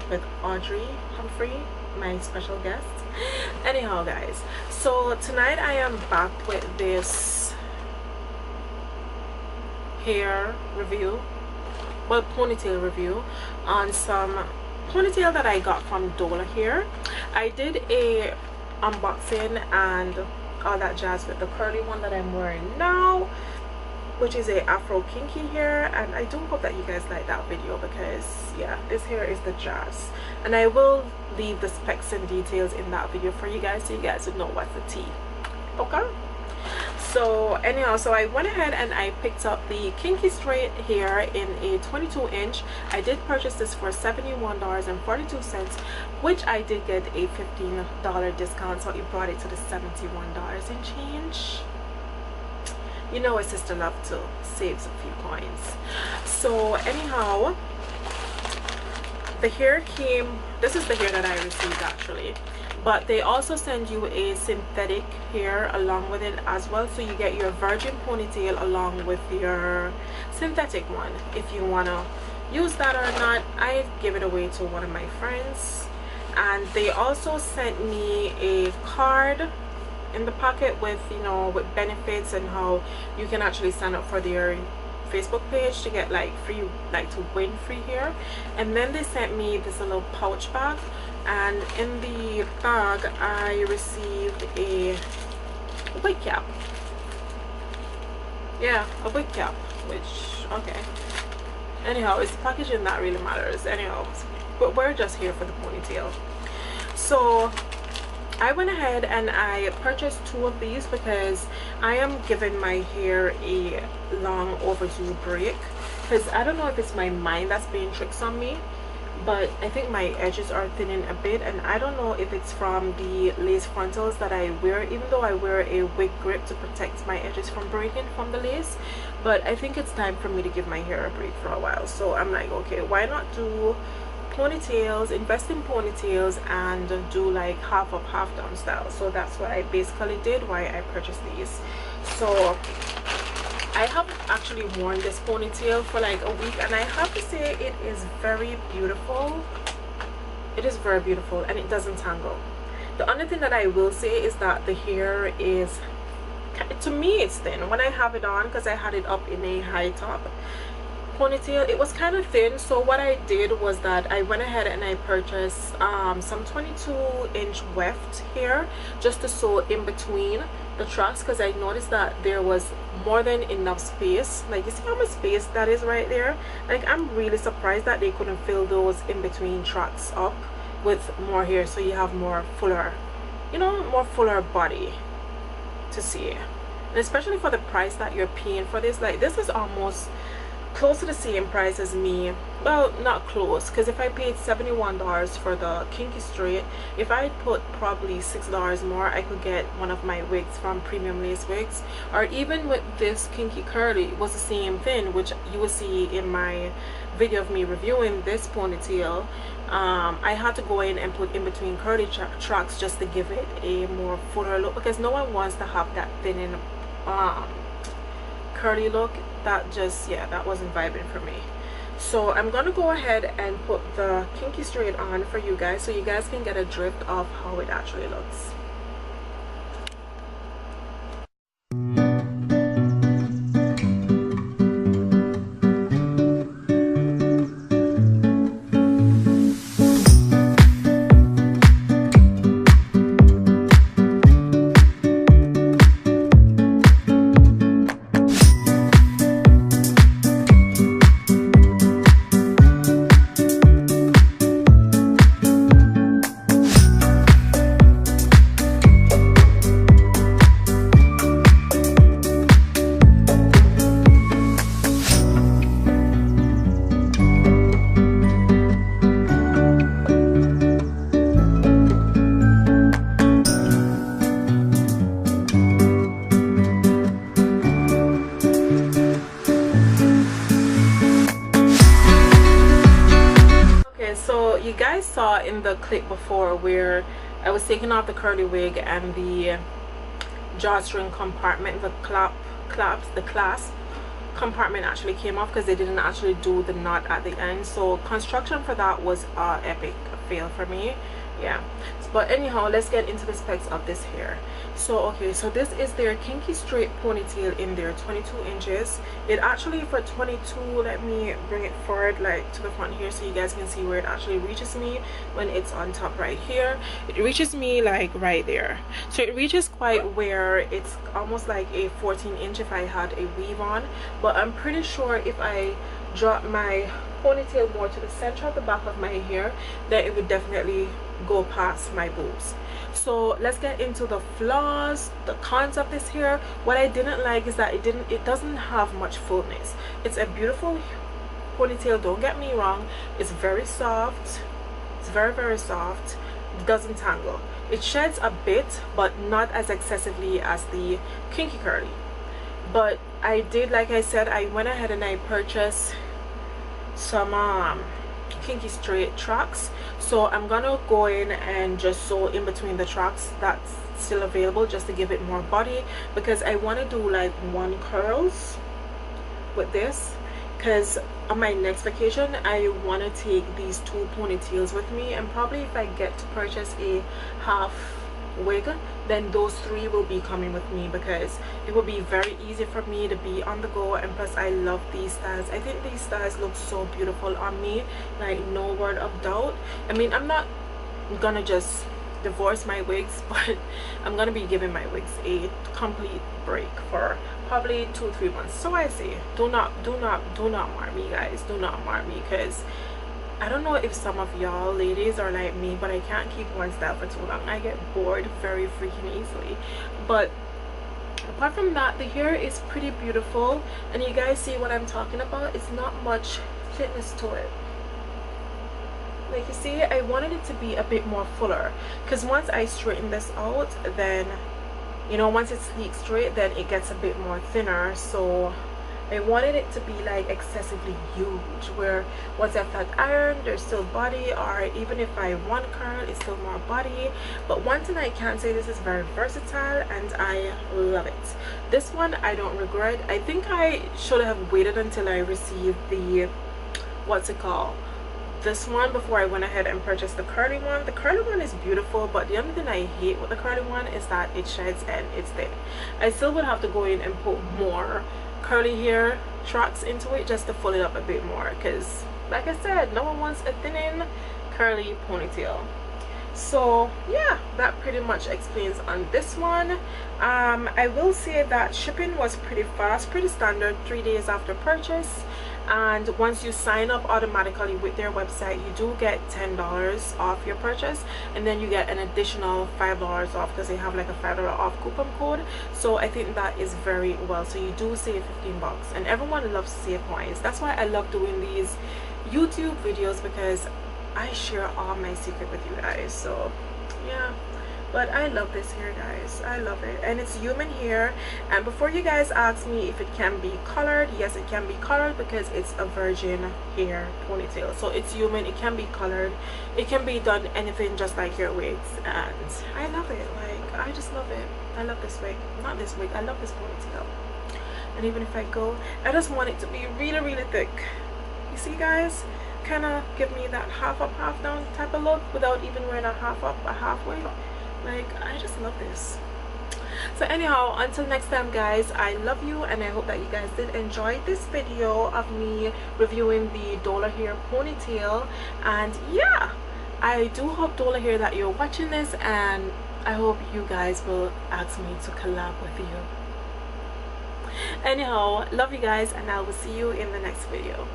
with Audrey Humphrey, my special guest. Anyhow guys, so tonight I am back with this hair review, well, ponytail review on some ponytail that I got from Dola here. I did a unboxing and all that jazz with the curly one that I'm wearing now, which is a afro kinky hair, and I do hope that you guys like that video because yeah, this hair is the jazz, and I will leave the specs and details in that video for you guys so you guys would know what's the tea. Okay, so anyhow, so I went ahead and I picked up the Kinky Straight Hair in a 22-inch. I did purchase this for $71.42, which I did get a $15 discount, so it brought it to the $71 and change. You know, a sister love to save a few coins. So anyhow, the hair came, this is the hair that I received actually, but they also send you a synthetic hair along with it as well, so you get your virgin ponytail along with your synthetic one if you want to use that or not. I give it away to one of my friends, and they also sent me a card in the pocket with, you know, with benefits and how you can actually sign up for their Facebook page to get like free, like to win free hair. And then they sent me this little pouch bag, and in the bag I received a wig cap. Yeah, a wig cap, which okay, anyhow, it's the packaging that really matters. Anyhow, but we're just here for the ponytail. So I went ahead and I purchased 2 of these because I am giving my hair a long overdue break, because I don't know if it's my mind that's being tricks on me, but I think my edges are thinning a bit, and I don't know if it's from the lace frontals that I wear, even though I wear a wig grip to protect my edges from breaking from the lace. But I think it's time for me to give my hair a break for a while, so I'm like, okay, why not do ponytails, invest in ponytails and do like half up half down style. So that's what I basically did, why I purchased these. So I have actually worn this ponytail for like a week, and I have to say it is very beautiful. It is very beautiful, and it doesn't tangle. The only thing that I will say is that the hair is, to me it's thin when I have it on, because I had it up in a high top ponytail. It was kind of thin, so what I did was that I went ahead and I purchased some 22-inch weft hair just to sew in between the tracks, because I noticed that there was more than enough space. Like, you see how much space that is right there? Like, I'm really surprised that they couldn't fill those in between tracks up with more hair, so you have more fuller, you know, more fuller body to see. And especially for the price that you're paying for this, like, this is almost close to the same price as me. Well, not close, because if I paid $71 for the Kinky Straight, if I put probably $6 more, I could get one of my wigs from Premium Lacewigs. Or even with this Kinky Curly, it was the same thing, which you will see in my video of me reviewing this ponytail. I had to go in and put in between curly tracks just to give it a more fuller look, because no one wants to have that thinning curly look. That just, yeah, that wasn't vibing for me. So I'm gonna go ahead and put the Kinky Straight on for you guys so you guys can get a drift of how it actually looks. You guys saw in the clip before where I was taking off the curly wig and the drawstring compartment, the clasp compartment actually came off because they didn't actually do the knot at the end. So construction for that was epic fail for me. Yeah, but anyhow, let's get into the specs of this hair. So okay, so this is their Kinky Straight ponytail in there, 22 inches. It actually for 22, let me bring it forward like to the front here so you guys can see where it actually reaches me when it's on top right here. It reaches me like right there, so it reaches quite where it's almost like a 14 inch if I had a weave on. But I'm pretty sure if I drop my ponytail more to the center of the back of my hair, then it would definitely go past my boobs. So let's get into the flaws, the cons of this hair. What I didn't like is that it doesn't have much fullness. It's a beautiful ponytail, don't get me wrong. It's very soft. It's very soft. It doesn't tangle. It sheds a bit, but not as excessively as the Kinky Curly. But I did, like I said, I went ahead and I purchased some Kinky Straight tracks, so I'm gonna go in and just sew in between the tracks that's still available just to give it more body, because I want to do like 1 curls with this, because on my next vacation I want to take these 2 ponytails with me, and probably if I get to purchase a half wig, then those 3 will be coming with me, because it will be very easy for me to be on the go. And plus I love these styles. I think these styles look so beautiful on me, like no word of doubt. I mean, I'm not gonna just divorce my wigs, but I'm gonna be giving my wigs a complete break for probably 2-3 months. So I say, do not mar me, guys. Do not mar me, because I don't know if some of y'all ladies are like me, but I can't keep one style for too long. I get bored very freaking easily. But apart from that, the hair is pretty beautiful, and you guys see what I'm talking about. It's not much thickness to it. Like you see, I wanted it to be a bit more fuller, because once I straighten this out, then you know, once it's sleek straight, then it gets a bit more thinner. So I wanted it to be like excessively huge, where once I flat iron, there's still body, or even if I want curl, it's still more body. But one thing I can say, this is very versatile and I love it. This one I don't regret. I think I should have waited until I received the, what's it called, this one, before I went ahead and purchased the curly one. The curly one is beautiful, but the only thing I hate with the curly one is that it sheds and it's thin. I still would have to go in and put more curly hair tracks into it just to full it up a bit more, because like I said, no one wants a thinning curly ponytail. So yeah, that pretty much explains on this one. I will say that shipping was pretty fast, pretty standard, 3 days after purchase. And once you sign up automatically with their website, you do get $10 off your purchase, and then you get an additional $5 off, because they have like a $5 off coupon code. So I think that is very well. So you do save 15 bucks, and everyone loves to save points. That's why I love doing these YouTube videos, because I share all my secret with you guys. So yeah, but I love this hair, guys. I love it, and it's human hair. And before you guys ask me if it can be colored, yes, it can be colored, because it's a virgin hair ponytail. So it's human, it can be colored, it can be done anything, just like your wigs. And I love it. Like, I just love it. I love this wig, not this wig, I love this ponytail. And even if I go, I just want it to be really, really thick. You see, guys, kind of give me that half up, half down type of look without even wearing a half up, a half wig. Like, I just love this. So anyhow, until next time, guys, I love you, and I hope that you guys did enjoy this video of me reviewing the Dola hair ponytail. And yeah, I do hope, Dola hair, that you're watching this, and I hope you guys will ask me to collab with you. Anyhow, love you guys, and I will see you in the next video.